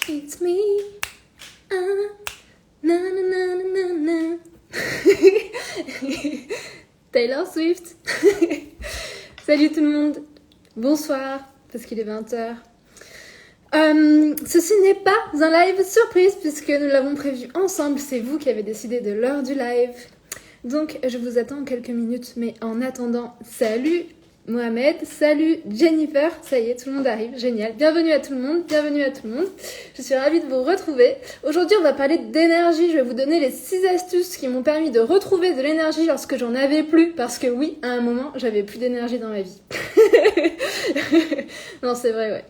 It's me. Na na na na na. Taylor Swift. Salut tout le monde. Bonsoir, parce qu'il est 20h. Ceci n'est pas un live surprise puisque nous l'avons prévu ensemble. C'est vous qui avez décidé de l'heure du live. Donc je vous attends quelques minutes. Mais en attendant, salut Mohamed, salut Jennifer. Ça y est, tout le monde arrive, génial. Bienvenue à tout le monde, bienvenue à tout le monde. Je suis ravie de vous retrouver. Aujourd'hui, on va parler d'énergie. Je vais vous donner les 6 astuces qui m'ont permis de retrouver de l'énergie lorsque j'en avais plus. Parce que oui, à un moment, j'avais plus d'énergie dans ma vie. Non, c'est vrai, ouais.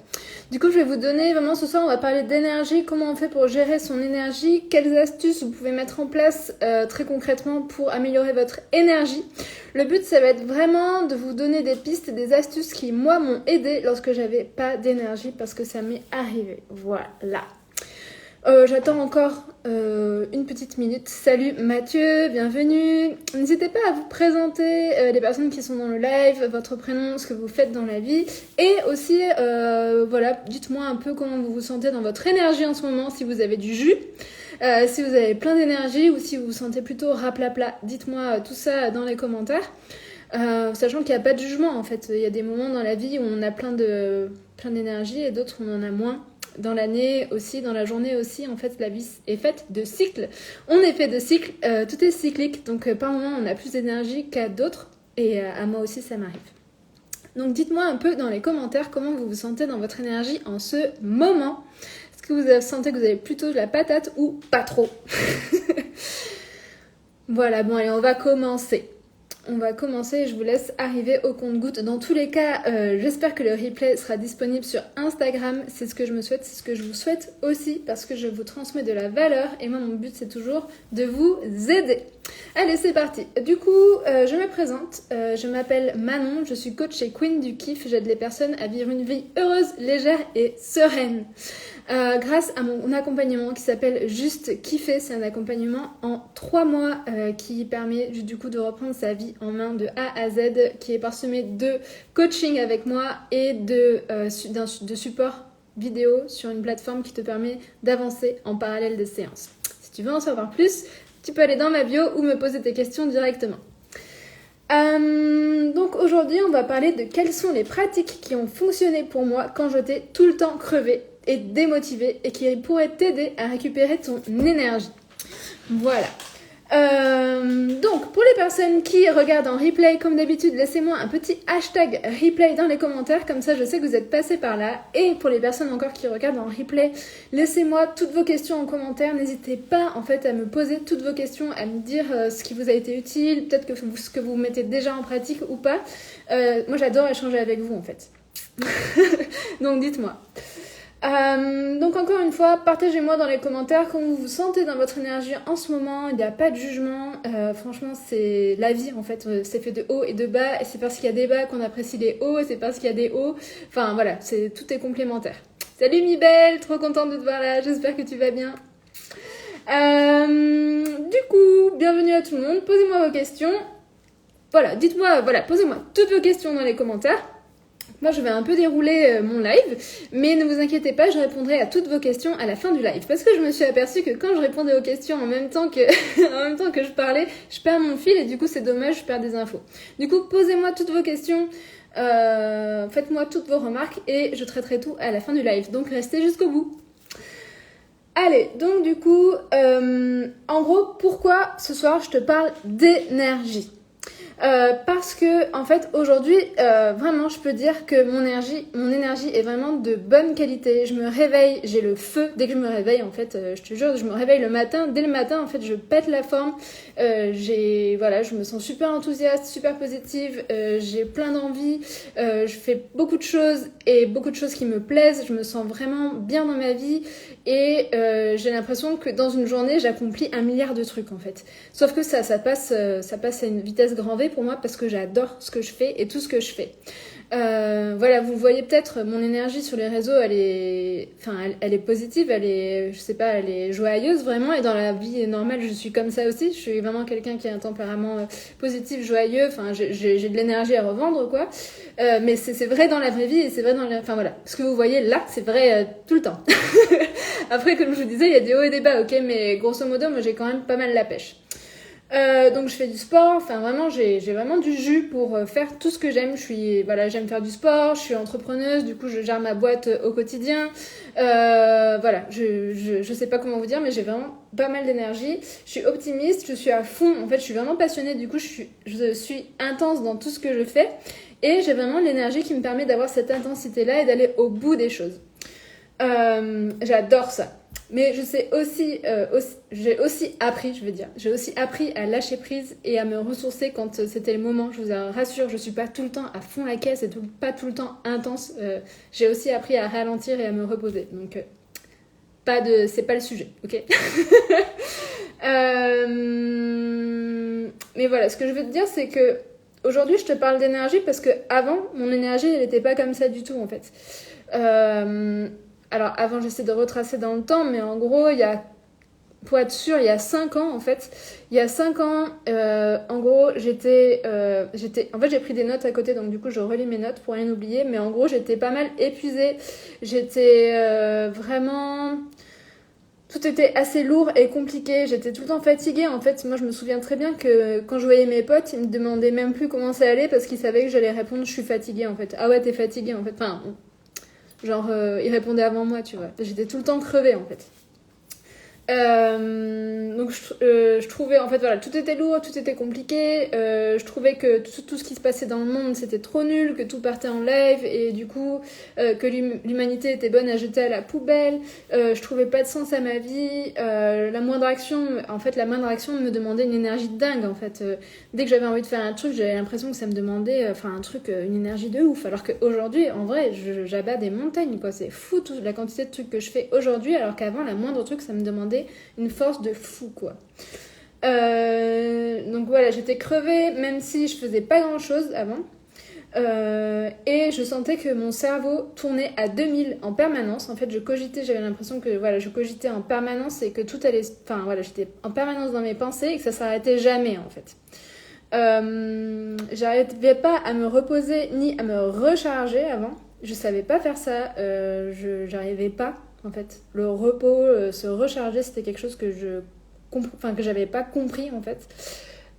Du coup, je vais vous donner, vraiment ce soir, on va parler d'énergie, comment on fait pour gérer son énergie, quelles astuces vous pouvez mettre en place très concrètement pour améliorer votre énergie. Le but, ça va être vraiment de vous donner des pistes et des astuces qui, moi, m'ont aidé lorsque j'avais pas d'énergie parce que ça m'est arrivé. Voilà. J'attends encore une petite minute. Salut Mathieu, bienvenue. N'hésitez pas à vous présenter les personnes qui sont dans le live, votre prénom, ce que vous faites dans la vie. Et aussi, voilà, dites-moi un peu comment vous vous sentez dans votre énergie en ce moment, si vous avez du jus, si vous avez plein d'énergie ou si vous vous sentez plutôt raplapla. Dites-moi tout ça dans les commentaires. Sachant qu'il n'y a pas de jugement en fait. Il y a des moments dans la vie où on a plein d'énergie et d'autres où on en a moins. Dans l'année aussi, dans la journée aussi, en fait, la vie est faite de cycles. On est fait de cycles, tout est cyclique. Donc, par moment, on a plus d'énergie qu'à d'autres. Et à moi aussi, ça m'arrive. Donc, dites-moi un peu dans les commentaires comment vous vous sentez dans votre énergie en ce moment. Est-ce que vous sentez que vous avez plutôt de la patate ou pas trop? Voilà, bon, allez, on va commencer. On va commencer et je vous laisse arriver au compte-gouttes. Dans tous les cas, j'espère que le replay sera disponible sur Instagram. C'est ce que je me souhaite, c'est ce que je vous souhaite aussi parce que je vous transmets de la valeur et moi, mon but, c'est toujours de vous aider. Allez, c'est parti. Du coup, je me présente. Je m'appelle Manon, je suis coach chez Queen du Kiff. J'aide les personnes à vivre une vie heureuse, légère et sereine. Grâce à mon accompagnement qui s'appelle Juste Kiffer, c'est un accompagnement en 3 mois qui permet du coup de reprendre sa vie en main de A à Z, qui est parsemé de coaching avec moi et de support vidéo sur une plateforme qui te permet d'avancer en parallèle des séances. Si tu veux en savoir plus, tu peux aller dans ma bio ou me poser tes questions directement. Donc aujourd'hui, on va parler de quelles sont les pratiques qui ont fonctionné pour moi quand j'étais tout le temps crevée et démotivée et qui pourraient t'aider à récupérer ton énergie. Voilà. Donc, pour les personnes qui regardent en replay, comme d'habitude, laissez-moi un petit hashtag replay dans les commentaires, comme ça je sais que vous êtes passés par là. Et pour les personnes encore qui regardent en replay, laissez-moi toutes vos questions en commentaire. N'hésitez pas en fait à me poser toutes vos questions, à me dire ce qui vous a été utile, peut-être que ce que vous mettez déjà en pratique ou pas. Moi j'adore échanger avec vous en fait. Donc dites-moi. Donc encore une fois, partagez-moi dans les commentaires comment vous vous sentez dans votre énergie en ce moment. Il n'y a pas de jugement, franchement c'est la vie en fait, c'est fait de hauts et de bas et c'est parce qu'il y a des bas qu'on apprécie les hauts et c'est parce qu'il y a des hauts, enfin voilà, tout est complémentaire. Salut Mibelle, trop contente de te voir là, j'espère que tu vas bien. Du coup, bienvenue à tout le monde, posez-moi vos questions. Voilà, dites-moi, voilà, posez-moi toutes vos questions dans les commentaires. Moi, je vais un peu dérouler mon live, mais ne vous inquiétez pas, je répondrai à toutes vos questions à la fin du live. Parce que je me suis aperçue que quand je répondais aux questions en même temps que, en même temps que je parlais, je perds mon fil et du coup, c'est dommage, je perds des infos. Du coup, posez-moi toutes vos questions, faites-moi toutes vos remarques et je traiterai tout à la fin du live. Donc, restez jusqu'au bout. Allez, donc du coup, en gros, pourquoi ce soir je te parle d'énergie ? Parce que en fait aujourd'hui vraiment je peux dire que mon énergie est vraiment de bonne qualité. Je me réveille, j'ai le feu dès que je me réveille en fait, je te jure, je me réveille le matin, dès le matin en fait je pète la forme, je me sens super enthousiaste, super positive, j'ai plein d'envie, je fais beaucoup de choses et beaucoup de choses qui me plaisent, je me sens vraiment bien dans ma vie et j'ai l'impression que dans une journée j'accomplis 1 milliard de trucs en fait. Sauf que ça passe à une vitesse grand V pour moi parce que j'adore ce que je fais et tout ce que je fais. Voilà, vous voyez peut-être, mon énergie sur les réseaux, elle est positive, elle est, je sais pas, elle est joyeuse vraiment. Et dans la vie normale, je suis comme ça aussi. Je suis vraiment quelqu'un qui a un tempérament positif, joyeux. Enfin, j'ai de l'énergie à revendre, quoi. Mais c'est vrai dans la vraie vie et c'est vrai dans la... Enfin voilà, ce que vous voyez là, c'est vrai tout le temps. Après, comme je vous disais, il y a des hauts et des bas, ok, mais grosso modo, moi j'ai quand même pas mal la pêche. Donc je fais du sport, enfin vraiment j'ai vraiment du jus pour faire tout ce que j'aime. J'aime faire du sport, je suis entrepreneuse, du coup je gère ma boîte au quotidien. Voilà, je sais pas comment vous dire, mais j'ai vraiment pas mal d'énergie. Je suis optimiste, je suis à fond. En fait, je suis vraiment passionnée. Du coup, je suis intense dans tout ce que je fais et j'ai vraiment l'énergie qui me permet d'avoir cette intensité-là et d'aller au bout des choses. J'adore ça. Mais je sais aussi, j'ai aussi appris à lâcher prise et à me ressourcer quand c'était le moment. Je vous rassure, je suis pas tout le temps à fond la caisse et pas tout le temps intense. J'ai aussi appris à ralentir et à me reposer. Donc, c'est pas le sujet, ok. Mais voilà, ce que je veux te dire, c'est que aujourd'hui, je te parle d'énergie parce que avant, mon énergie, elle était pas comme ça du tout, en fait. Alors avant, j'essaie de retracer dans le temps, mais en gros, pour être sûr, il y a 5 ans, en fait. Il y a 5 ans, en gros, en fait, j'ai pris des notes à côté, donc du coup, je relis mes notes pour rien oublier. Mais en gros, j'étais pas mal épuisée. J'étais vraiment... Tout était assez lourd et compliqué. J'étais tout le temps fatiguée. En fait, moi, je me souviens très bien que quand je voyais mes potes, ils me demandaient même plus comment ça allait parce qu'ils savaient que j'allais répondre « je suis fatiguée », en fait. « Ah ouais, t'es fatiguée », en fait. Enfin... Genre, il répondait avant moi, tu vois. J'étais tout le temps crevée, en fait. Donc je trouvais, en fait, voilà, tout était lourd, tout était compliqué. Je trouvais que tout ce qui se passait dans le monde, c'était trop nul, que tout partait en live et du coup, que l'humanité était bonne à jeter à la poubelle. Je trouvais pas de sens à ma vie. La moindre action me demandait une énergie de dingue, en fait. Dès que j'avais envie de faire un truc, j'avais l'impression que ça me demandait, un truc, une énergie de ouf. Alors qu'aujourd'hui, en vrai, j'abats des montagnes, quoi. C'est fou la quantité de trucs que je fais aujourd'hui, alors qu'avant, la moindre truc, ça me demandait une force de fou, quoi. Donc voilà, j'étais crevée, même si je faisais pas grand chose avant. Et je sentais que mon cerveau tournait à 2000 en permanence. En fait, j'avais l'impression que voilà, je cogitais en permanence et que tout allait. Enfin voilà, j'étais en permanence dans mes pensées et que ça s'arrêtait jamais, en fait. J'arrivais pas à me reposer ni à me recharger avant. Je savais pas faire ça. J'arrivais pas. En fait, le repos, se recharger, c'était quelque chose que que j'avais pas compris, en fait.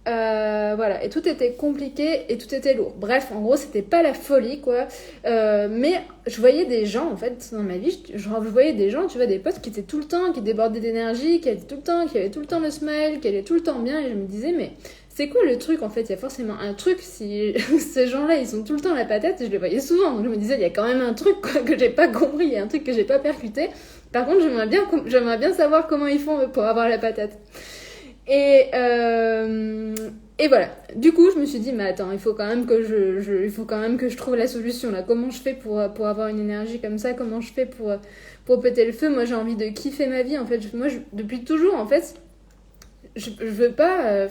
Voilà, et tout était compliqué et tout était lourd. Bref, en gros, c'était pas la folie, quoi. Mais je voyais des gens, en fait, dans ma vie, je voyais des gens, tu vois, des potes qui étaient tout le temps, qui débordaient d'énergie, qui avaient tout le temps le smile, qui allaient tout le temps bien, et je me disais, mais c'est quoi le truc, en fait? Il y a forcément un truc, si ces gens-là, ils sont tout le temps la patate, je les voyais souvent, donc je me disais, il y a quand même un truc, quoi, que j'ai pas compris, il y a un truc que j'ai pas percuté. Par contre, j'aimerais bien savoir comment ils font pour avoir la patate. Et voilà. Du coup, je me suis dit, mais attends, il faut quand même que je trouve la solution, là. Comment je fais pour avoir une énergie comme ça? Comment je fais pour péter le feu? Moi, j'ai envie de kiffer ma vie, en fait. Depuis toujours, en fait, je veux pas,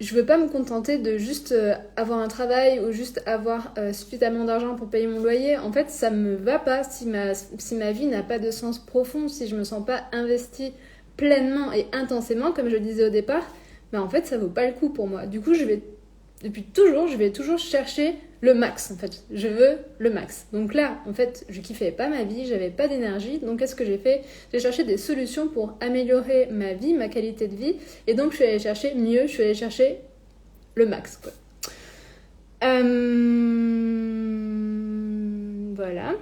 je veux pas me contenter de juste avoir un travail ou juste avoir suffisamment d'argent pour payer mon loyer. En fait, ça me va pas si ma vie n'a pas de sens profond, si je me sens pas investie pleinement et intensément, comme je le disais au départ, mais en fait, ça vaut pas le coup pour moi. Du coup, je vais toujours chercher le max, en fait. Je veux le max. Donc là, en fait, je kiffais pas ma vie, j'avais pas d'énergie, donc qu'est-ce que j'ai fait? J'ai cherché des solutions pour améliorer ma vie, ma qualité de vie, et donc je suis allée chercher mieux, je suis allée chercher le max, quoi. Voilà.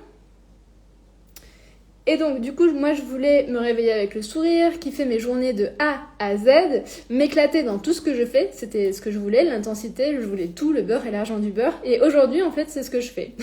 Et donc, du coup, moi, je voulais me réveiller avec le sourire, kiffer mes journées de A à Z, m'éclater dans tout ce que je fais. C'était ce que je voulais, l'intensité, je voulais tout, le beurre et l'argent du beurre. Et aujourd'hui, en fait, c'est ce que je fais.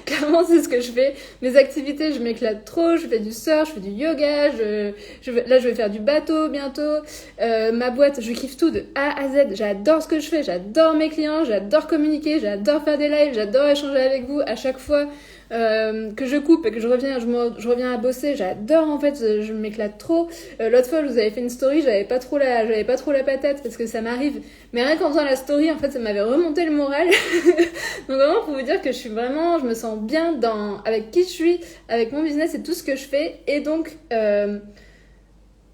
Clairement, c'est ce que je fais. Mes activités, je m'éclate trop. Je fais du surf, je fais du yoga. Là, je vais faire du bateau bientôt. Ma boîte, je kiffe tout de A à Z. J'adore ce que je fais. J'adore mes clients. J'adore communiquer. J'adore faire des lives. J'adore échanger avec vous à chaque fois. que je coupe et que je reviens à bosser, j'adore en fait, je m'éclate trop. L'autre fois, je vous avais fait une story, j'avais pas trop la patate parce que ça m'arrive. Mais rien qu'en faisant la story, en fait, ça m'avait remonté le moral. Donc vraiment, pour vous dire que je me sens bien avec qui je suis, avec mon business et tout ce que je fais. Et donc,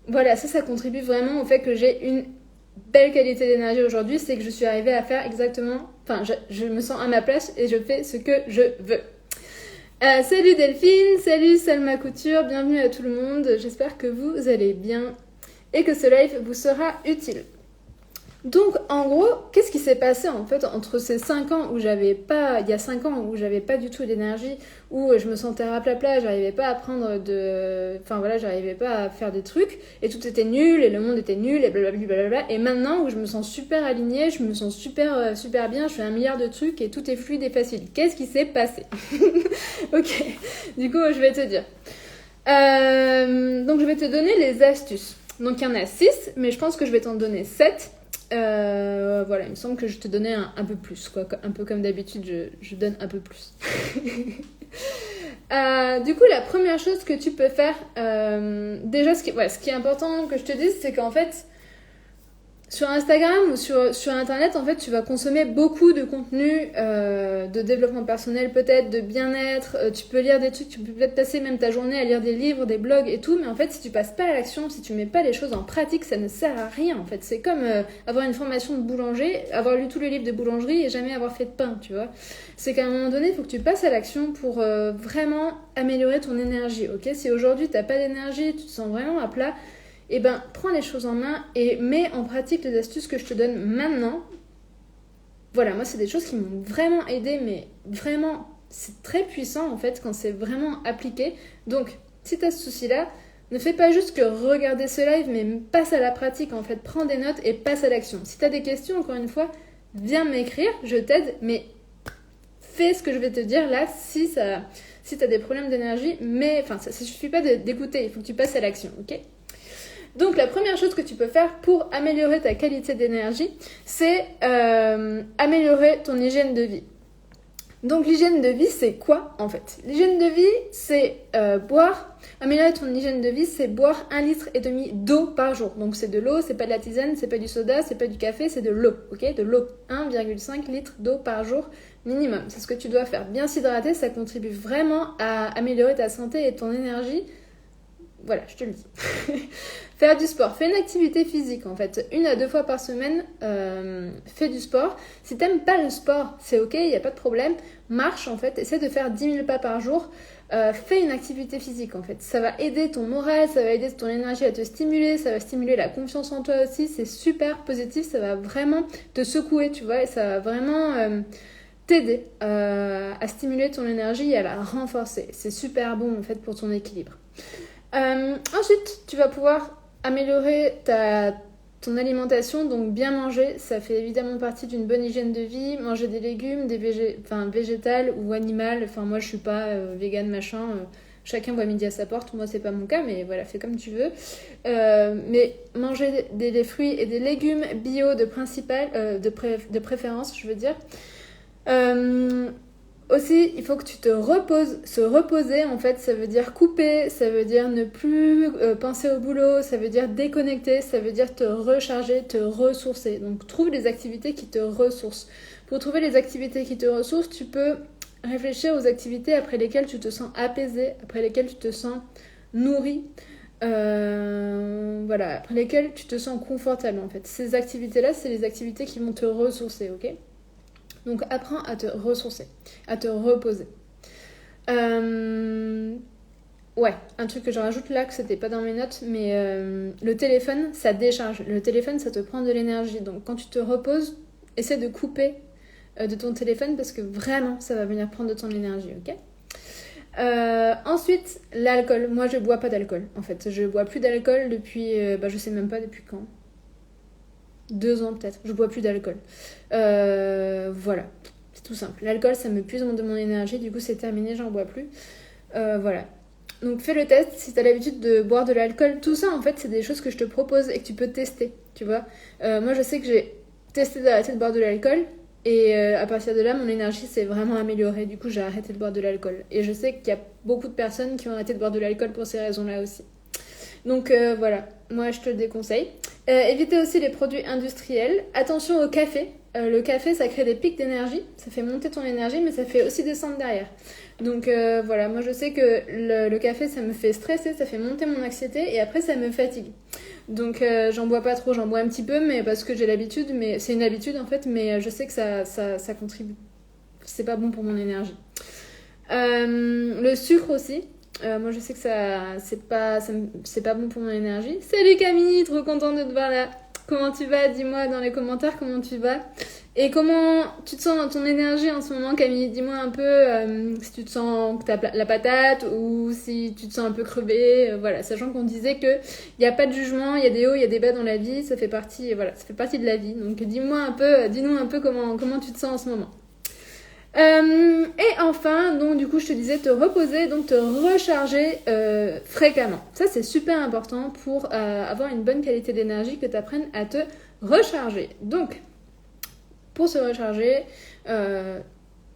voilà, ça contribue vraiment au fait que j'ai une belle qualité d'énergie aujourd'hui, c'est que je suis arrivée à faire exactement, enfin je me sens à ma place et je fais ce que je veux. Salut Delphine, salut Salma Couture, bienvenue à tout le monde, j'espère que vous allez bien et que ce live vous sera utile. Donc en gros, qu'est-ce qui s'est passé en fait entre ces 5 ans où il y a 5 ans où j'avais pas du tout d'énergie, où je me sentais raplapla, j'arrivais pas à j'arrivais pas à faire des trucs et tout était nul et le monde était nul et blablabla, et maintenant où je me sens super alignée, je me sens super bien, je fais 1 milliard de trucs et tout est fluide et facile. Qu'est-ce qui s'est passé? Ok, du coup je vais te dire. Donc je vais te donner les astuces. Donc il y en a 6, mais je pense que je vais t'en donner 7. Voilà, il me semble que je te donnais un peu plus, quoi. Un peu comme d'habitude, je donne un peu plus. Du coup, la première chose que tu peux faire, déjà, ce qui est important que je te dise, c'est qu'en fait, sur Instagram ou sur Internet, en fait, tu vas consommer beaucoup de contenu de développement personnel, peut-être, de bien-être. Tu peux lire des trucs, tu peux peut-être passer même ta journée à lire des livres, des blogs et tout. Mais en fait, si tu passes pas à l'action, si tu mets pas les choses en pratique, ça ne sert à rien, en fait. C'est comme avoir une formation de boulanger, avoir lu tous les livres de boulangerie et jamais avoir fait de pain, tu vois. C'est qu'à un moment donné, il faut que tu passes à l'action pour vraiment améliorer ton énergie, ok? Si aujourd'hui, t'as pas d'énergie, tu te sens vraiment à plat, eh ben, prends les choses en main et mets en pratique les astuces que je te donne maintenant. Voilà, moi, c'est des choses qui m'ont vraiment aidé, mais vraiment, c'est très puissant, en fait, quand c'est vraiment appliqué. Donc, si tu as ce souci-là, ne fais pas juste que regarder ce live, mais passe à la pratique, en fait. Prends des notes et passe à l'action. Si tu as des questions, encore une fois, viens m'écrire, je t'aide, mais fais ce que je vais te dire là, si tu as des problèmes d'énergie, mais, enfin, ça ne suffit pas d'écouter, il faut que tu passes à l'action, ok ? Donc la première chose que tu peux faire pour améliorer ta qualité d'énergie, c'est améliorer ton hygiène de vie. Donc l'hygiène de vie, c'est quoi en fait? L'hygiène de vie, c'est améliorer ton hygiène de vie, c'est boire 1,5 litre d'eau par jour. Donc c'est de l'eau, c'est pas de la tisane, c'est pas du soda, c'est pas du café, c'est de l'eau, ok? De l'eau. 1,5 litre d'eau par jour minimum. C'est ce que tu dois faire. Bien s'hydrater, ça contribue vraiment à améliorer ta santé et ton énergie. Voilà, je te le dis. Faire du sport, fais une activité physique en fait, 1 à 2 fois par semaine, fais du sport. Si t'aimes pas le sport, c'est ok, il n'y a pas de problème. Marche en fait, essaie de faire 10 000 pas par jour. Fais une activité physique en fait. Ça va aider ton moral, ça va aider ton énergie à te stimuler, ça va stimuler la confiance en toi aussi. C'est super positif, ça va vraiment te secouer, tu vois, et ça va vraiment t'aider à stimuler ton énergie et à la renforcer. C'est super bon en fait pour ton équilibre. Ensuite, tu vas pouvoir améliorer ton alimentation, donc bien manger, ça fait évidemment partie d'une bonne hygiène de vie. Manger des légumes, végétales ou animales. Enfin, moi je suis pas vegan machin. Chacun voit midi à sa porte. Moi c'est pas mon cas, mais voilà, fais comme tu veux. Mais manger des fruits et des légumes bio de préférence, je veux dire. Aussi, il faut que tu te reposes. Se reposer, en fait, ça veut dire couper, ça veut dire ne plus penser au boulot, ça veut dire déconnecter, ça veut dire te recharger, te ressourcer. Donc, trouve des activités qui te ressourcent. Pour trouver les activités qui te ressourcent, tu peux réfléchir aux activités après lesquelles tu te sens apaisé, après lesquelles tu te sens nourri, voilà, après lesquelles tu te sens confortable, en fait. Ces activités-là, c'est les activités qui vont te ressourcer, ok ? Donc apprends à te ressourcer, à te reposer. Ouais, un truc que je rajoute là, que c'était pas dans mes notes, mais le téléphone, ça décharge. Le téléphone, ça te prend de l'énergie. Donc quand tu te reposes, essaie de couper de ton téléphone parce que vraiment, ça va venir prendre de ton énergie, ok ? Ensuite, l'alcool. Moi, je bois pas d'alcool, en fait. Je bois plus d'alcool depuis, je sais même pas depuis quand. 2 ans peut-être, je bois plus d'alcool. Voilà, c'est tout simple. L'alcool, ça me puise de mon énergie, du coup c'est terminé, j'en bois plus. Voilà. Donc fais le test, si t'as l'habitude de boire de l'alcool, tout ça en fait c'est des choses que je te propose et que tu peux tester, tu vois. Moi je sais que j'ai testé d'arrêter de boire de l'alcool, Et à partir de là, mon énergie s'est vraiment améliorée. Du coup, j'ai arrêté de boire de l'alcool. Et je sais qu'il y a beaucoup de personnes qui ont arrêté de boire de l'alcool pour ces raisons-là aussi. Donc voilà, moi je te le déconseille. Évitez aussi les produits industriels. Attention au café. Le café, ça crée des pics d'énergie. Ça fait monter ton énergie, mais ça fait aussi descendre derrière. Donc voilà, moi je sais que le café, ça me fait stresser, ça fait monter mon anxiété et après ça me fatigue. Donc j'en bois pas trop, j'en bois un petit peu, mais parce que j'ai l'habitude, mais c'est une habitude en fait, mais je sais que ça contribue. C'est pas bon pour mon énergie. Le sucre aussi. Moi je sais que c'est pas bon pour mon énergie. Salut Camille, trop contente de te voir là. Comment tu vas? Dis-moi dans les commentaires comment tu vas. Et comment tu te sens dans ton énergie en ce moment, Camille? Dis-moi un peu si tu te sens que t'as la patate ou si tu te sens un peu crevé. Voilà, sachant qu'on disait que il y a pas de jugement, il y a des hauts, il y a des bas dans la vie, ça fait partie de la vie. Donc dis-nous un peu comment tu te sens en ce moment. Et enfin, donc du coup, je te disais te reposer, donc te recharger fréquemment. Ça, c'est super important pour avoir une bonne qualité d'énergie, que tu apprennes à te recharger. Donc, pour se recharger,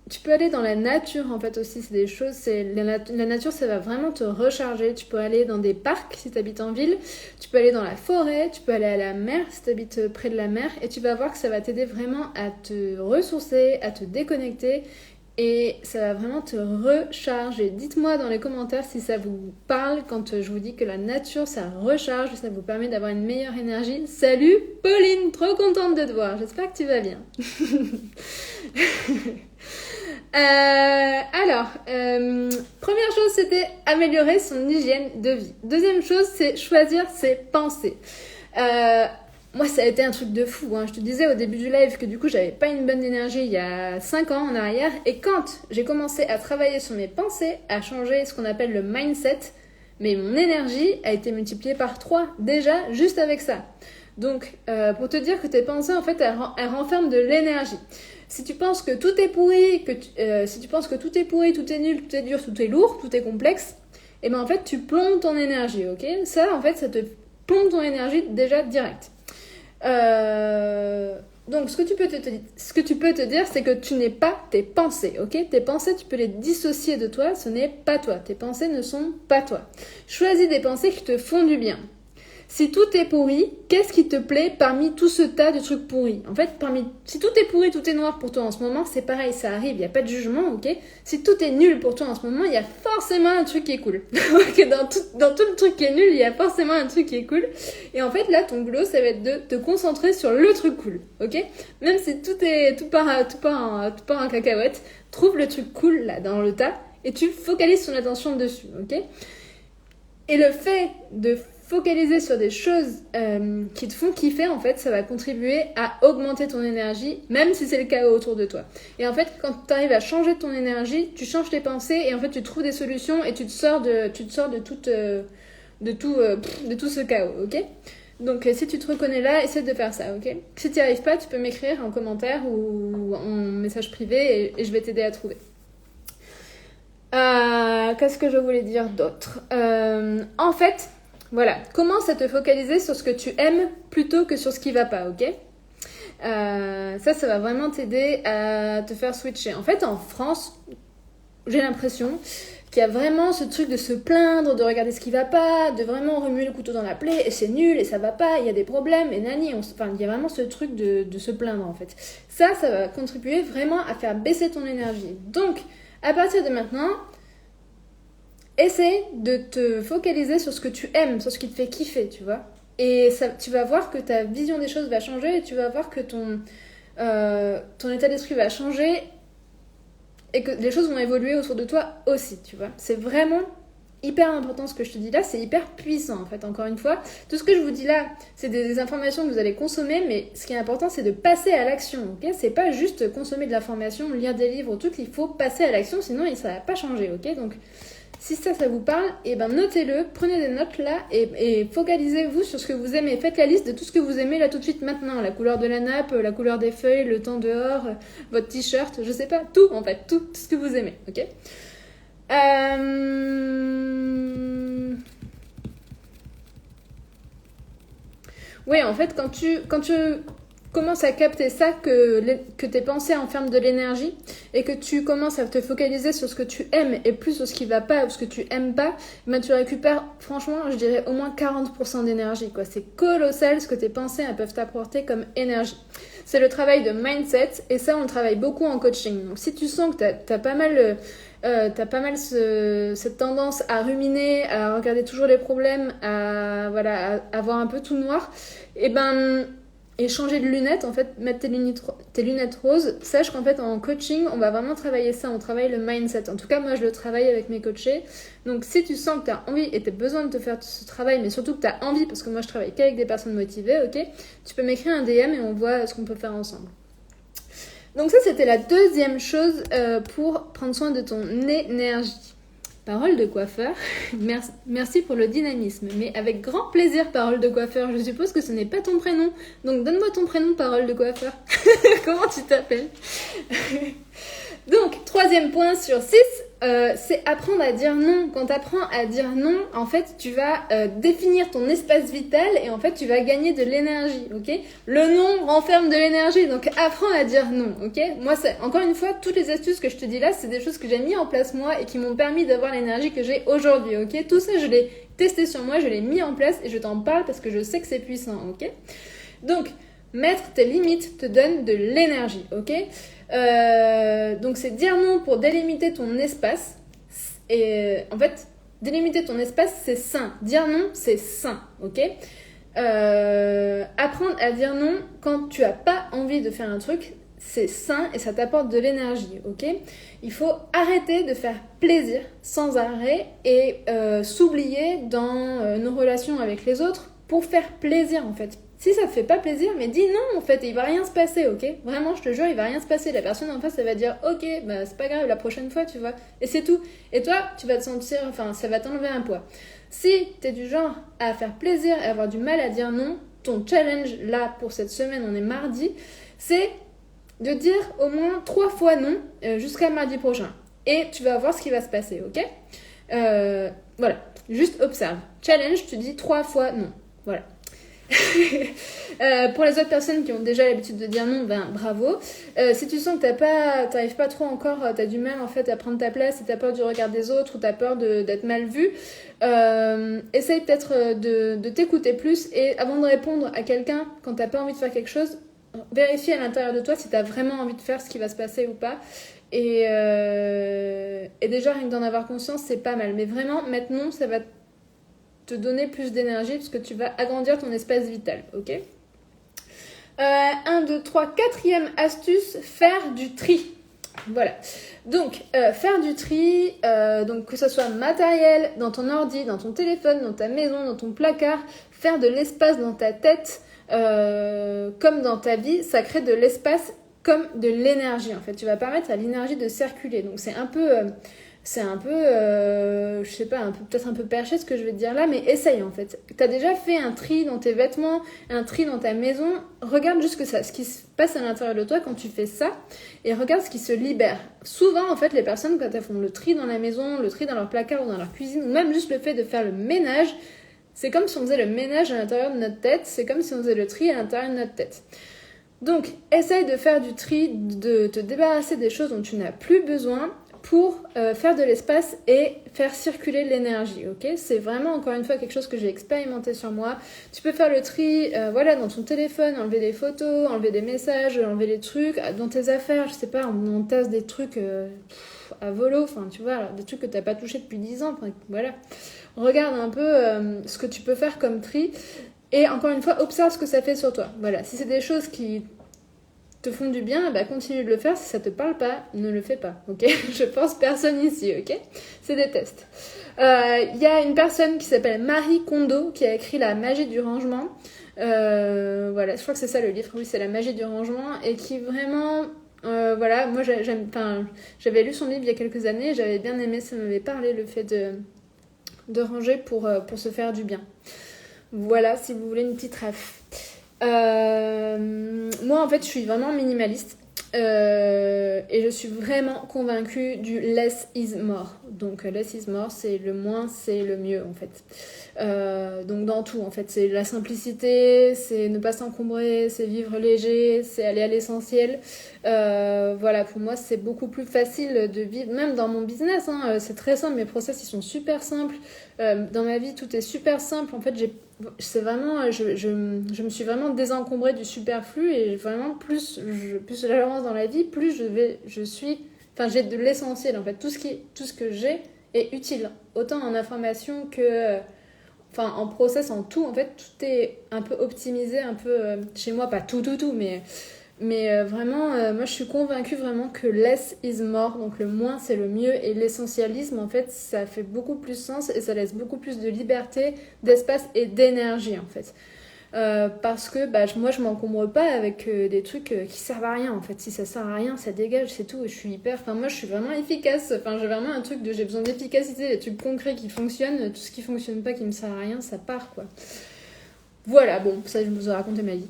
tu peux aller dans la nature en fait aussi, c'est des choses, la nature ça va vraiment te recharger. Tu peux aller dans des parcs si tu habites en ville, tu peux aller dans la forêt, tu peux aller à la mer si tu habites près de la mer et tu vas voir que ça va t'aider vraiment à te ressourcer, à te déconnecter et ça va vraiment te recharger. Dites-moi dans les commentaires si ça vous parle quand je vous dis que la nature ça recharge, ça vous permet d'avoir une meilleure énergie. Salut Pauline, trop contente de te voir, j'espère que tu vas bien. Première chose, c'était améliorer son hygiène de vie. Deuxième chose, c'est choisir ses pensées. Moi, ça a été un truc de fou. Je te disais au début du live que du coup, j'avais pas une bonne énergie il y a 5 ans en arrière. Et quand j'ai commencé à travailler sur mes pensées, à changer ce qu'on appelle le mindset, mais mon énergie a été multipliée par 3 déjà, juste avec ça. Donc, pour te dire que tes pensées, en fait, elles renferment de l'énergie. Si tu penses que tout est pourri, si tu penses que tout est pourri, tout est nul, tout est dur, tout est lourd, tout est complexe, et ben en fait tu plombes ton énergie, ok? Ça en fait ça te plombe ton énergie déjà direct. Donc ce que tu peux te dire c'est que tu n'es pas tes pensées, ok? Tes pensées tu peux les dissocier de toi, ce n'est pas toi. Tes pensées ne sont pas toi. Choisis des pensées qui te font du bien. Si tout est pourri, qu'est-ce qui te plaît parmi tout ce tas de trucs pourris? En fait, si tout est pourri, tout est noir pour toi en ce moment, c'est pareil, ça arrive, il n'y a pas de jugement, ok? Si tout est nul pour toi en ce moment, il y a forcément un truc qui est cool. Dans tout le truc qui est nul, il y a forcément un truc qui est cool. Et en fait, là, ton boulot, ça va être de te concentrer sur le truc cool, ok? Même si tout part en cacahuète, trouve le truc cool, là, dans le tas, et tu focalises ton attention dessus, ok? Et le fait de focaliser sur des choses qui te font kiffer, en fait, ça va contribuer à augmenter ton énergie, même si c'est le chaos autour de toi. Et en fait, quand tu arrives à changer ton énergie, tu changes tes pensées et en fait, tu trouves des solutions et tu te sors de tout ce chaos, ok? Donc, si tu te reconnais là, essaie de faire ça, ok? Si tu n'y arrives pas, tu peux m'écrire en commentaire ou en message privé et je vais t'aider à trouver. Qu'est-ce que je voulais dire d'autre? En fait, voilà, commence à te focaliser sur ce que tu aimes plutôt que sur ce qui va pas, ok? Ça va vraiment t'aider à te faire switcher. En fait, en France, j'ai l'impression qu'il y a vraiment ce truc de se plaindre, de regarder ce qui va pas, de vraiment remuer le couteau dans la plaie, et c'est nul, et ça va pas, il y a des problèmes, et nani, il y a vraiment ce truc de se plaindre, en fait. Ça va contribuer vraiment à faire baisser ton énergie. Donc, à partir de maintenant, essaie de te focaliser sur ce que tu aimes, sur ce qui te fait kiffer, tu vois. Et ça, tu vas voir que ta vision des choses va changer et tu vas voir que ton état d'esprit va changer et que les choses vont évoluer autour de toi aussi, tu vois. C'est vraiment hyper important ce que je te dis là, c'est hyper puissant en fait, encore une fois. Tout ce que je vous dis là, c'est des informations que vous allez consommer, mais ce qui est important, c'est de passer à l'action, ok? C'est pas juste consommer de l'information, lire des livres, tout, il faut passer à l'action, sinon ça va pas changer, ok? Donc, si ça vous parle, et ben notez-le, prenez des notes là et focalisez-vous sur ce que vous aimez. Faites la liste de tout ce que vous aimez là tout de suite maintenant. La couleur de la nappe, la couleur des feuilles, le temps dehors, votre t-shirt, je sais pas, tout en fait, tout ce que vous aimez, ok? Oui, en fait, quand commences à capter ça, que tes pensées enferment de l'énergie et que tu commences à te focaliser sur ce que tu aimes et plus sur ce qui va pas ou ce que tu aimes pas, ben tu récupères, franchement, je dirais au moins 40% d'énergie, quoi. C'est colossal ce que tes pensées elles peuvent t'apporter comme énergie. C'est le travail de mindset et ça, on le travaille beaucoup en coaching. Donc, si tu sens que t'as pas mal... cette tendance à ruminer, à regarder toujours les problèmes, à avoir un peu tout noir, et changer de lunettes, en fait, mettre tes lunettes roses, sache qu'en fait en coaching, on va vraiment travailler ça, on travaille le mindset. En tout cas, moi je le travaille avec mes coachés. Donc si tu sens que tu as envie et tu as besoin de te faire ce travail, mais surtout que tu as envie, parce que moi je travaille qu'avec des personnes motivées, ok, tu peux m'écrire un DM et on voit ce qu'on peut faire ensemble. Donc ça, c'était la deuxième chose pour prendre soin de ton énergie. Parole de coiffeur, merci pour le dynamisme, mais avec grand plaisir, parole de coiffeur. Je suppose que ce n'est pas ton prénom, donc donne-moi ton prénom, parole de coiffeur. Comment tu t'appelles? Donc, troisième point sur 6, c'est apprendre à dire non. Quand tu apprends à dire non, en fait, tu vas définir ton espace vital et en fait, tu vas gagner de l'énergie, ok? Le non renferme de l'énergie, donc apprends à dire non, ok? Moi, encore une fois, toutes les astuces que je te dis là, c'est des choses que j'ai mis en place moi et qui m'ont permis d'avoir l'énergie que j'ai aujourd'hui, ok? Tout ça, je l'ai testé sur moi, je l'ai mis en place et je t'en parle parce que je sais que c'est puissant, ok? Donc, mettre tes limites te donne de l'énergie, ok? Donc c'est dire non pour délimiter ton espace. Et en fait, délimiter ton espace, c'est sain. Dire non, c'est sain, ok? Apprendre à dire non quand tu as pas envie de faire un truc, c'est sain et ça t'apporte de l'énergie, ok? Il faut arrêter de faire plaisir sans arrêt et s'oublier dans nos relations avec les autres pour faire plaisir, en fait. Si ça te fait pas plaisir, mais dis non en fait, et il va rien se passer, ok? Vraiment, je te jure, il va rien se passer. La personne en face, elle va dire ok, bah c'est pas grave, la prochaine fois, tu vois. Et c'est tout. Et toi, tu vas te sentir, enfin, ça va t'enlever un poids. Si t'es du genre à faire plaisir et avoir du mal à dire non, ton challenge là pour cette semaine, on est mardi, c'est de dire au moins 3 fois non jusqu'à mardi prochain. Et tu vas voir ce qui va se passer, ok? Voilà, juste observe. Challenge, tu dis 3 fois non. Voilà. Pour les autres personnes qui ont déjà l'habitude de dire non, ben bravo. Si tu sens que t'arrives pas trop encore, t'as du mal en fait à prendre ta place et t'as peur du regard des autres ou t'as peur d'être mal vu, essaye peut-être de t'écouter plus et avant de répondre à quelqu'un quand t'as pas envie de faire quelque chose, vérifie à l'intérieur de toi si t'as vraiment envie de faire ce qui va se passer ou pas. Et déjà rien que d'en avoir conscience, c'est pas mal. Mais vraiment, mettre non, ça va te donner plus d'énergie parce que tu vas agrandir ton espace vital, ok? 1, 2, 3, quatrième astuce, faire du tri. Voilà. Donc, faire du tri, donc que ce soit matériel, dans ton ordi, dans ton téléphone, dans ta maison, dans ton placard, faire de l'espace dans ta tête, comme dans ta vie, ça crée de l'espace comme de l'énergie, en fait. Tu vas permettre à l'énergie de circuler. Donc, c'est un peu... je sais pas, peut-être un peu perché ce que je vais te dire là, mais essaye en fait. T'as déjà fait un tri dans tes vêtements, un tri dans ta maison, regarde juste ce qui se passe à l'intérieur de toi quand tu fais ça, et regarde ce qui se libère. Souvent en fait, les personnes quand elles font le tri dans la maison, le tri dans leur placard ou dans leur cuisine, ou même juste le fait de faire le ménage, c'est comme si on faisait le ménage à l'intérieur de notre tête, c'est comme si on faisait le tri à l'intérieur de notre tête. Donc, essaye de faire du tri, de te débarrasser des choses dont tu n'as plus besoin, pour faire de l'espace et faire circuler l'énergie, ok? C'est vraiment, encore une fois, quelque chose que j'ai expérimenté sur moi. Tu peux faire le tri, dans ton téléphone, enlever des photos, enlever des messages, enlever les trucs, dans tes affaires, je sais pas, on tasse des trucs à volo, enfin, tu vois, des trucs que t'as pas touché depuis 10 ans, voilà. Regarde un peu ce que tu peux faire comme tri, et encore une fois, observe ce que ça fait sur toi. Voilà, si c'est des choses qui te font du bien, bah continue de le faire. Si ça te parle pas, ne le fais pas, ok? Je pense personne ici, ok? C'est des tests. Il y a une personne qui s'appelle Marie Kondo qui a écrit La magie du rangement. Je crois que c'est ça le livre. Oui, c'est La magie du rangement et qui vraiment, moi j'avais lu son livre il y a quelques années, j'avais bien aimé, ça m'avait parlé le fait de ranger pour se faire du bien. Voilà, si vous voulez une petite ref. Moi en fait je suis vraiment minimaliste. Et je suis vraiment convaincue du less is more. Donc less is more, c'est le moins, c'est le mieux en fait. Donc dans tout en fait, c'est la simplicité, c'est ne pas s'encombrer, c'est vivre léger, c'est aller à l'essentiel. Voilà, pour moi c'est beaucoup plus facile de vivre, même dans mon business, hein, c'est très simple, mes process ils sont super simples. Dans ma vie tout est super simple. En fait c'est vraiment, je me suis vraiment désencombrée du superflu et vraiment plus j'avance dans la vie, plus j'ai de l'essentiel en fait. Tout ce que j'ai est utile, autant en information que, en process, en tout. En fait, tout est un peu optimisé, un peu chez moi, pas tout, mais vraiment, moi je suis convaincue vraiment que less is more, donc le moins c'est le mieux, et l'essentialisme en fait ça fait beaucoup plus sens et ça laisse beaucoup plus de liberté, d'espace et d'énergie en fait. Parce que moi je m'encombre pas avec des trucs qui servent à rien en fait. Si ça sert à rien, ça dégage, c'est tout. Et je suis moi je suis vraiment efficace. J'ai vraiment un truc j'ai besoin d'efficacité, des trucs concrets qui fonctionnent. Tout ce qui fonctionne pas, qui me sert à rien, ça part quoi. Voilà, bon, ça je vous ai raconté ma vie.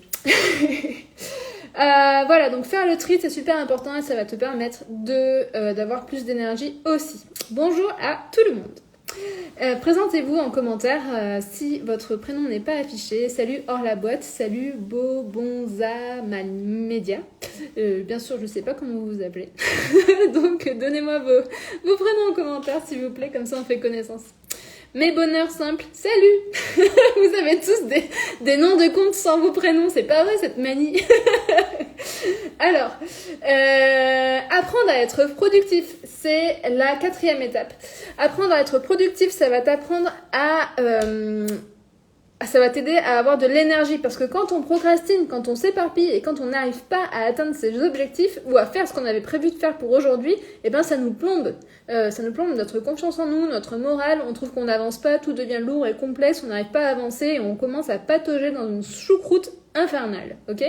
Voilà, donc faire le tri c'est super important et ça va te permettre d'avoir plus d'énergie aussi. Bonjour à tout le monde. Présentez-vous en commentaire si votre prénom n'est pas affiché. Salut hors la boîte, salut Bobonza Malmedia. Bien sûr, je ne sais pas comment vous vous appelez. Donc donnez-moi vos prénoms en commentaire s'il vous plaît, comme ça on fait connaissance. Mes bonheurs simples, salut. Vous avez tous des noms de compte sans vos prénoms, c'est pas vrai cette manie. Alors, apprendre à être productif, c'est la 4e étape. Apprendre à être productif, ça va t'apprendre ça va t'aider à avoir de l'énergie, parce que quand on procrastine, quand on s'éparpille et quand on n'arrive pas à atteindre ses objectifs ou à faire ce qu'on avait prévu de faire pour aujourd'hui, ça nous plombe. Ça nous plombe notre confiance en nous, notre morale, on trouve qu'on n'avance pas, tout devient lourd et complexe, on n'arrive pas à avancer et on commence à patauger dans une choucroute infernale, ok ?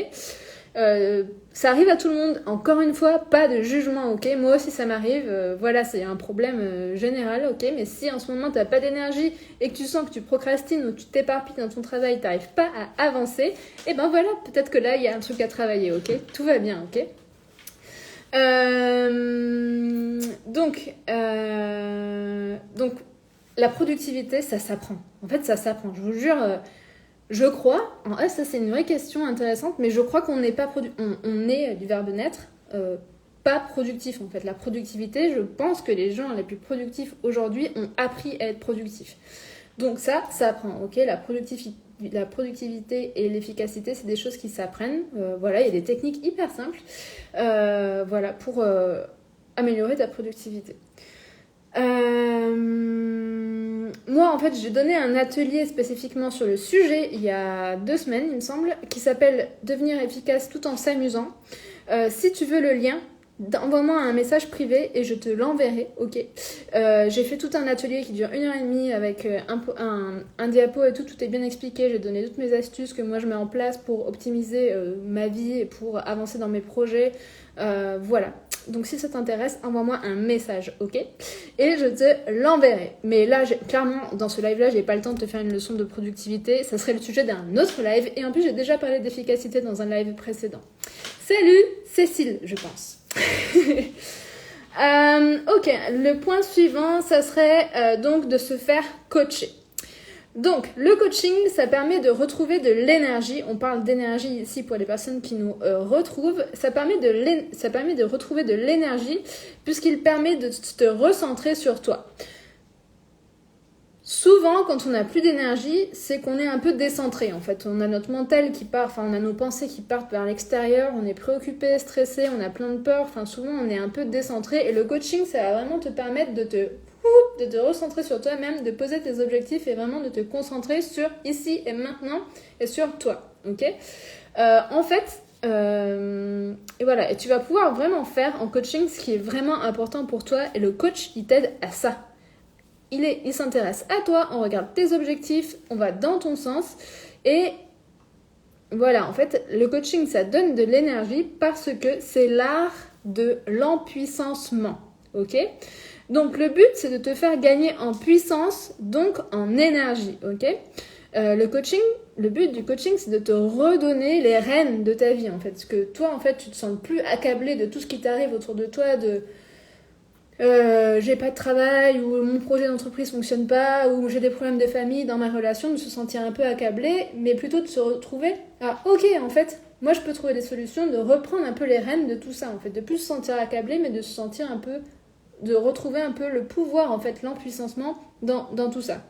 Ça arrive à tout le monde, encore une fois, pas de jugement, ok? Moi aussi ça m'arrive, voilà, c'est un problème général, ok? Mais si en ce moment t'as pas d'énergie et que tu sens que tu procrastines ou tu t'éparpilles dans ton travail, t'arrives pas à avancer, voilà, peut-être que là il y a un truc à travailler, ok? Tout va bien, ok? Donc la productivité, ça s'apprend. En fait, ça s'apprend, je vous jure. Je crois, ça c'est une vraie question intéressante, mais je crois qu'on n'est pas on est du verbe naître, pas productif en fait. La productivité, je pense que les gens les plus productifs aujourd'hui ont appris à être productifs. Donc ça apprend, ok. La productivité et l'efficacité, c'est des choses qui s'apprennent. Voilà, il y a des techniques hyper simples, voilà, pour améliorer ta productivité. Moi, en fait, j'ai donné un atelier spécifiquement sur le sujet il y a 2 semaines, il me semble, qui s'appelle « Devenir efficace tout en s'amusant ». Si tu veux le lien, envoie-moi un message privé et je te l'enverrai, ok. J'ai fait tout un atelier qui dure 1h30 avec un diapo et tout est bien expliqué. J'ai donné toutes mes astuces que moi je mets en place pour optimiser ma vie et pour avancer dans mes projets. Voilà. Donc si ça t'intéresse, envoie-moi un message, ok? Et je te l'enverrai. Mais là, clairement, dans ce live-là, j'ai pas le temps de te faire une leçon de productivité. Ça serait le sujet d'un autre live. Et en plus, j'ai déjà parlé d'efficacité dans un live précédent. Salut, Cécile, je pense. Ok, le point suivant, ça serait donc de se faire coacher. Donc, le coaching, ça permet de retrouver de l'énergie. On parle d'énergie ici pour les personnes qui nous retrouvent. Ça permet de retrouver de l'énergie puisqu'il permet de te recentrer sur toi. Souvent, quand on n'a plus d'énergie, c'est qu'on est un peu décentré. En fait, on a notre mental qui part, on a nos pensées qui partent vers l'extérieur, on est préoccupé, stressé, on a plein de peur. Souvent, on est un peu décentré. Et le coaching, ça va vraiment te permettre de te recentrer sur toi-même, de poser tes objectifs et vraiment de te concentrer sur ici et maintenant et sur toi, ok? En fait, et voilà, et tu vas pouvoir vraiment faire en coaching ce qui est vraiment important pour toi et le coach, il t'aide à ça. Il s'intéresse à toi, on regarde tes objectifs, on va dans ton sens et voilà, en fait, le coaching, ça donne de l'énergie parce que c'est l'art de l'empuissancement, ok? Donc, le but, c'est de te faire gagner en puissance, donc en énergie, ok? Le but du coaching, c'est de te redonner les rênes de ta vie, en fait. Parce que toi, en fait, tu te sens plus accablé de tout ce qui t'arrive autour de toi, de j'ai pas de travail, ou mon projet d'entreprise fonctionne pas, ou j'ai des problèmes de famille dans ma relation, de se sentir un peu accablé, mais plutôt de se retrouver, ah ok, en fait, moi je peux trouver des solutions, de reprendre un peu les rênes de tout ça, en fait, de plus se sentir accablé, mais de se sentir un peu, de retrouver un peu le pouvoir, en fait, l'empuissancement dans tout ça.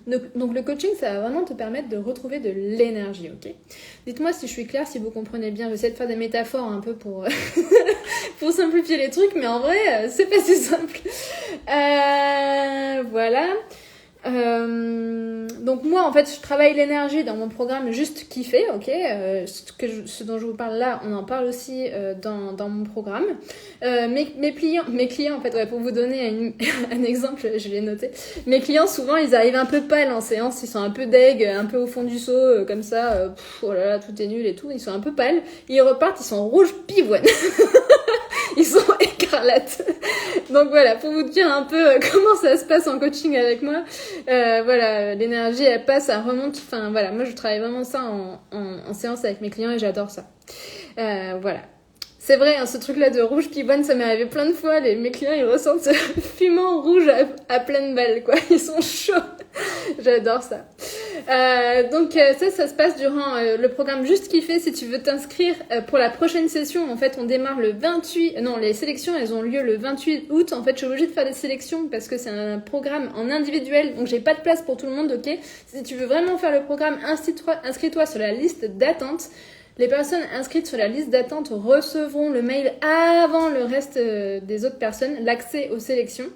Donc le coaching, ça va vraiment te permettre de retrouver de l'énergie, ok? Dites-moi si je suis claire, si vous comprenez bien. J'essaie de faire des métaphores un peu pour, pour simplifier les trucs, mais en vrai, c'est pas si simple. Voilà. Donc moi, en fait, je travaille l'énergie dans mon programme Juste Kiffer, ok? Ce dont je vous parle là, on en parle aussi dans mon programme. Mes clients, en fait, ouais, pour vous donner un exemple, je l'ai noté. Mes clients, souvent, ils arrivent un peu pâles en séance, ils sont un peu deg, un peu au fond du seau, comme ça, oh là là, tout est nul et tout, ils sont un peu pâles. Ils repartent, ils sont rouges pivoines. Ils sont écarlates. Donc voilà, pour vous dire un peu comment ça se passe en coaching avec moi. Voilà, l'énergie, elle passe, elle remonte. Enfin voilà, moi je travaille vraiment ça en séance avec mes clients et j'adore ça. Voilà. C'est vrai, hein, ce truc-là de rouge pivoine, ça m'est arrivé plein de fois. Mes clients, ils ressentent ce fumant rouge à pleine balle, quoi. Ils sont chauds. J'adore ça. Donc ça se passe durant le programme Juste Kiffer. Si tu veux t'inscrire pour la prochaine session, en fait, on démarre le 28... Non, les sélections, elles ont lieu le 28 août. En fait, je suis obligée de faire des sélections parce que c'est un programme en individuel. Donc, j'ai pas de place pour tout le monde, ok? Si tu veux vraiment faire le programme, inscris-toi sur la liste d'attente. Les personnes inscrites sur la liste d'attente recevront le mail avant le reste des autres personnes, l'accès aux sélections.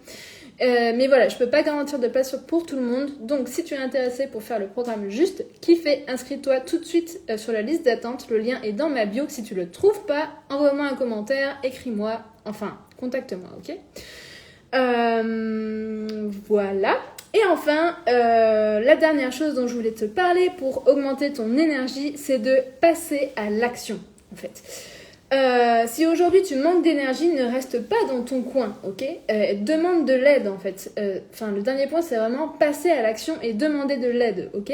Mais voilà, je peux pas garantir de place pour tout le monde. Donc, si tu es intéressé pour faire le programme Juste Kiffer, inscris-toi tout de suite sur la liste d'attente. Le lien est dans ma bio. Si tu le trouves pas, envoie-moi un commentaire, écris-moi, enfin, contacte-moi, ok? Voilà. Et enfin, la dernière chose dont je voulais te parler pour augmenter ton énergie, c'est de passer à l'action, en fait. Si aujourd'hui tu manques d'énergie, ne reste pas dans ton coin, ok? Demande de l'aide, en fait. Le dernier point, c'est vraiment passer à l'action et demander de l'aide, ok?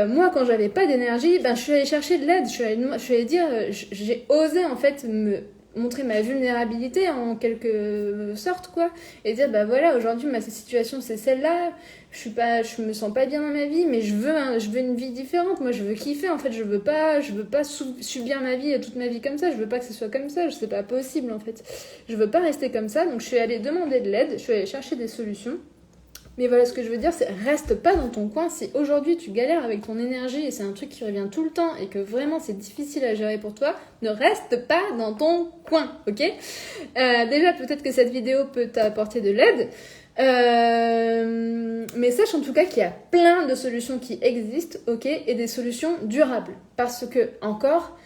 Moi, quand j'avais pas d'énergie, je suis allée chercher de l'aide. Je suis allée dire, j'ai osé, en fait, me montrer ma vulnérabilité en quelque sorte, quoi, et dire voilà, aujourd'hui ma situation c'est celle-là, je me sens pas bien dans ma vie, mais je veux une vie différente. Moi je veux kiffer, en fait, je veux pas subir ma vie toute ma vie comme ça. Je veux pas que ce soit comme ça, c'est pas possible, en fait. Je veux pas rester comme ça. Donc je suis allée demander de l'aide, je suis allée chercher des solutions. Mais voilà, ce que je veux dire, c'est reste pas dans ton coin. Si aujourd'hui tu galères avec ton énergie et c'est un truc qui revient tout le temps et que vraiment c'est difficile à gérer pour toi, ne reste pas dans ton coin, ok? Déjà, peut-être que cette vidéo peut t'apporter de l'aide. Mais sache en tout cas qu'il y a plein de solutions qui existent, ok? Et des solutions durables. Parce que, encore,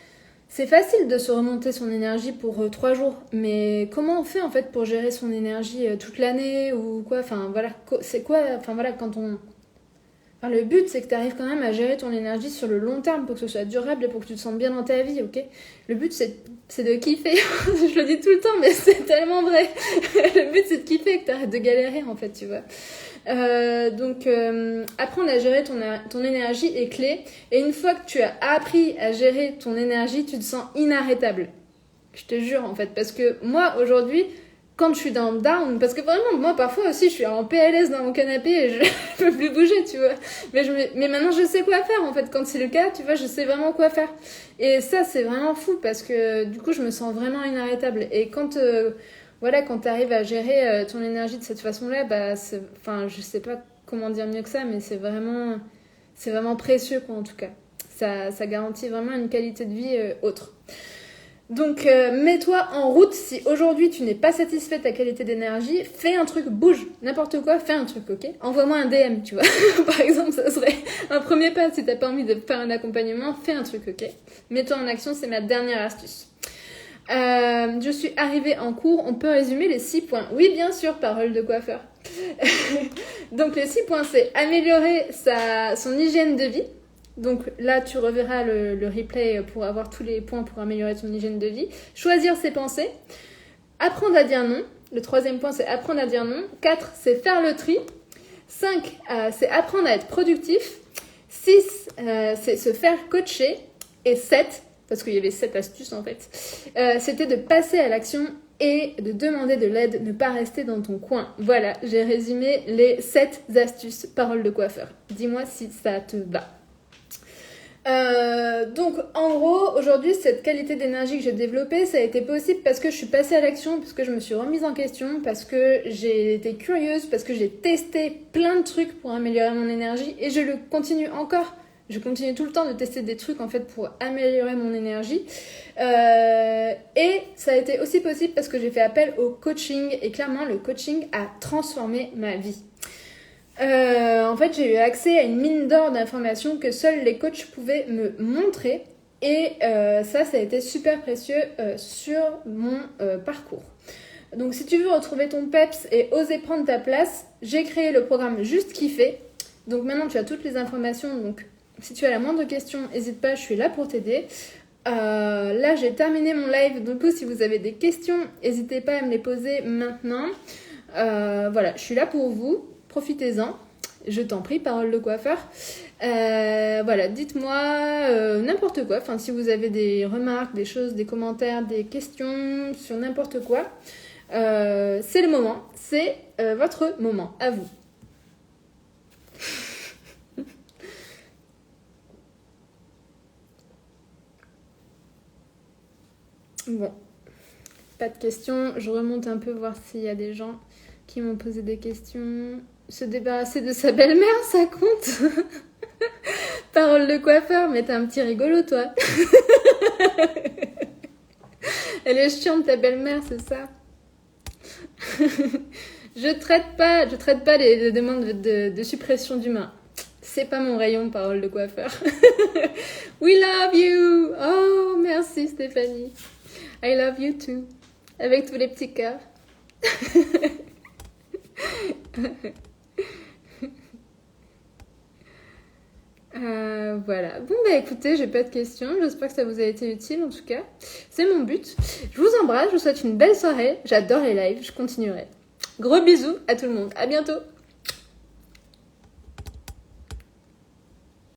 c'est facile de se remonter son énergie pour 3 jours, mais comment on fait, en fait, pour gérer son énergie toute l'année ou quoi? Enfin voilà, c'est quoi? Enfin voilà, le but, c'est que tu arrives quand même à gérer ton énergie sur le long terme pour que ce soit durable et pour que tu te sentes bien dans ta vie, ok? Le but, c'est de kiffer. Je le dis tout le temps, mais c'est tellement vrai. Le but, c'est de kiffer, que tu arrêtes de galérer, en fait, tu vois. Donc, apprendre à gérer ton énergie est clé. Et une fois que tu as appris à gérer ton énergie, tu te sens inarrêtable. Je te jure, en fait. Parce que moi, aujourd'hui, quand je suis dans le down, parce que vraiment, moi, parfois aussi, je suis en PLS dans mon canapé et je peux plus bouger, tu vois. Mais maintenant, je sais quoi faire, en fait. Quand c'est le cas, tu vois, je sais vraiment quoi faire. Et ça, c'est vraiment fou parce que, du coup, je me sens vraiment inarrêtable. Et quand tu arrives à gérer ton énergie de cette façon-là, je sais pas comment dire mieux que ça, mais c'est vraiment précieux, quoi, en tout cas. Ça garantit vraiment une qualité de vie autre. Donc, mets-toi en route. Si aujourd'hui tu n'es pas satisfait de ta qualité d'énergie, fais un truc, bouge, n'importe quoi, fais un truc, ok? Envoie-moi un DM, tu vois. Par exemple, ça serait un premier pas. Si t'as pas envie de faire un accompagnement, fais un truc, ok? Mets-toi en action, c'est ma dernière astuce. Je suis arrivée en cours, on peut résumer les 6 points. Oui, bien sûr, parole de coiffeur. Donc, les 6 points, c'est améliorer son hygiène de vie. Donc là, tu reverras le replay pour avoir tous les points pour améliorer ton hygiène de vie. Choisir ses pensées. Apprendre à dire non. Le 3e point, c'est apprendre à dire non. 4, c'est faire le tri. 5, c'est apprendre à être productif. 6, c'est se faire coacher. Et 7, parce qu'il y avait 7 astuces en fait, c'était de passer à l'action et de demander de l'aide, ne pas rester dans ton coin. Voilà, j'ai résumé les 7 astuces, paroles de coiffeur. Dis-moi si ça te va. Donc en gros, aujourd'hui, cette qualité d'énergie que j'ai développée, ça a été possible parce que je suis passée à l'action, parce que je me suis remise en question, parce que j'ai été curieuse, parce que j'ai testé plein de trucs pour améliorer mon énergie et je le continue encore. Je continue tout le temps de tester des trucs en fait pour améliorer mon énergie. Et ça a été aussi possible parce que j'ai fait appel au coaching et clairement le coaching a transformé ma vie. En fait, j'ai eu accès à une mine d'or d'informations que seuls les coachs pouvaient me montrer et ça a été super précieux sur mon parcours. Donc si tu veux retrouver ton peps et oser prendre ta place, j'ai créé le programme Juste Kiffer. Donc maintenant tu as toutes les informations, donc si tu as la moindre question, n'hésite pas, je suis là pour t'aider. Là, j'ai terminé mon live, donc si vous avez des questions, n'hésitez pas à me les poser maintenant. Voilà, je suis là pour vous, profitez-en. Je t'en prie, parole de coiffeur. Voilà, dites-moi n'importe quoi. Enfin, si vous avez des remarques, des choses, des commentaires, des questions sur n'importe quoi, c'est le moment. C'est votre moment, à vous. Bon, pas de questions. Je remonte un peu voir s'il y a des gens qui m'ont posé des questions. Se débarrasser de sa belle-mère, ça compte. Parole de coiffeur, mais t'es un petit rigolo, toi. Elle est chiante, ta belle-mère, c'est ça. Je traite pas les demandes de suppression d'humains. C'est pas mon rayon, parole de coiffeur. We love you. Oh, merci Stéphanie. I love you too. Avec tous les petits cœurs. Voilà. Bon, bah écoutez, j'ai pas de questions. J'espère que ça vous a été utile en tout cas. C'est mon but. Je vous embrasse. Je vous souhaite une belle soirée. J'adore les lives. Je continuerai. Gros bisous à tout le monde. À bientôt.